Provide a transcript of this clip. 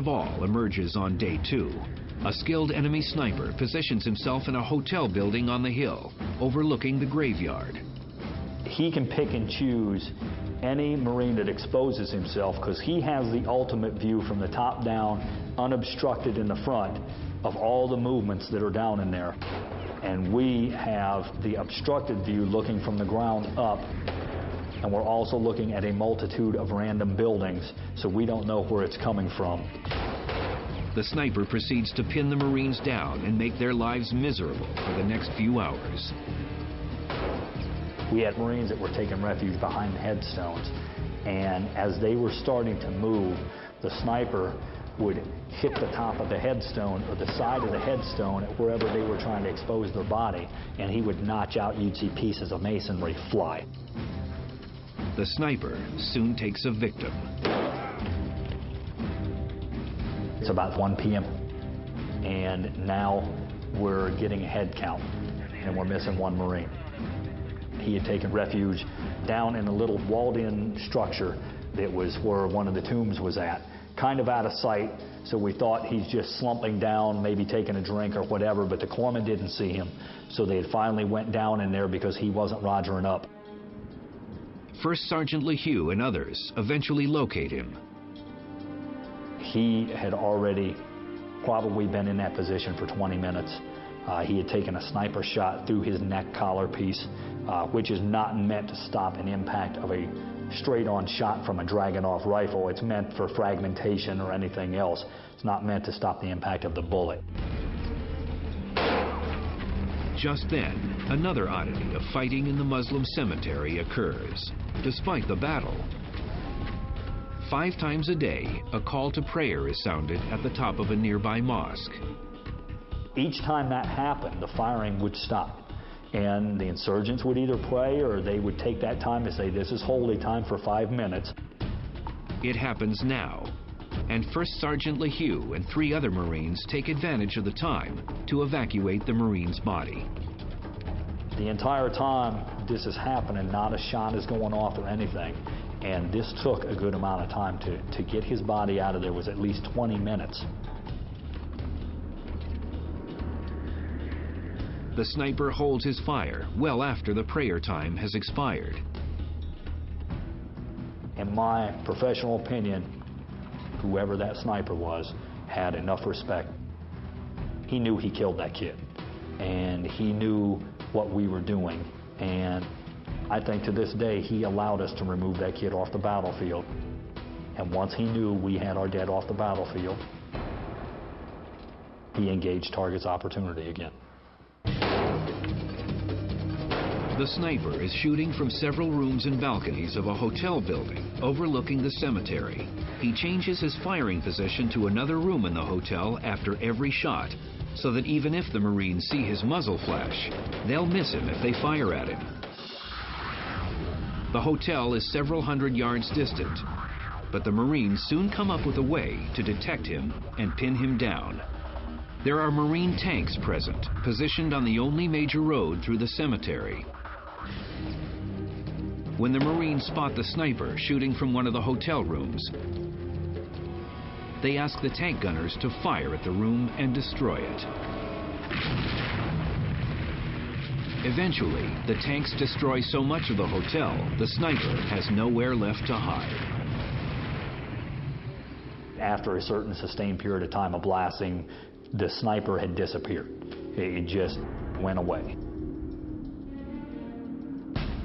of all emerges on day 2. A skilled enemy sniper positions himself in a hotel building on the hill, overlooking the graveyard. He can pick and choose any Marine that exposes himself because he has the ultimate view from the top down, unobstructed in the front, of all the movements that are down in there. And we have the obstructed view looking from the ground up, and we're also looking at a multitude of random buildings, so we don't know where it's coming from. The sniper proceeds to pin the Marines down and make their lives miserable for the next few hours. We had Marines that were taking refuge behind the headstones, and as they were starting to move, the sniper would hit the top of the headstone or the side of the headstone at wherever they were trying to expose their body, and he would notch out. You'd see pieces of masonry fly. The sniper soon takes a victim. It's about 1 p.m. and now we're getting a head count, and we're missing 1 Marine. He had taken refuge down in a little walled-in structure that was where one of the tombs was at, kind of out of sight, so we thought he's just slumping down, maybe taking a drink or whatever, but the corpsman didn't see him, so they finally went down in there because he wasn't rogering up. First Sergeant LeHue and others eventually locate him. He had already probably been in that position for 20 minutes. He had taken a sniper shot through his neck collar piece, which is not meant to stop an impact of a straight-on shot from a Dragunov rifle. It's meant for fragmentation or anything else. It's not meant to stop the impact of the bullet. Just then, another oddity of fighting in the Muslim cemetery occurs. Despite the battle, 5 times a day, a call to prayer is sounded at the top of a nearby mosque. Each time that happened, the firing would stop, and the insurgents would either pray or they would take that time to say, this is holy time for 5 minutes. It happens now, and First Sergeant LeHue and 3 other Marines take advantage of the time to evacuate the Marine's body. The entire time this is happening, not a shot is going off or anything, and this took a good amount of time to get his body out of there. Was at least 20 minutes. The sniper holds his fire well after the prayer time has expired. In my professional opinion, whoever that sniper was had enough respect. He knew he killed that kid, and he knew what we were doing, and I think to this day he allowed us to remove that kid off the battlefield. And once he knew we had our dead off the battlefield, he engaged target's opportunity again. The sniper is shooting from several rooms and balconies of a hotel building overlooking the cemetery. He changes his firing position to another room in the hotel after every shot, so that even if the Marines see his muzzle flash, they'll miss him if they fire at him. The hotel is several hundred yards distant, but the Marines soon come up with a way to detect him and pin him down. There are Marine tanks present, positioned on the only major road through the cemetery. When the Marines spot the sniper shooting from one of the hotel rooms, they ask the tank gunners to fire at the room and destroy it. Eventually, the tanks destroy so much of the hotel, the sniper has nowhere left to hide. After a certain sustained period of time of blasting, the sniper had disappeared. It just went away.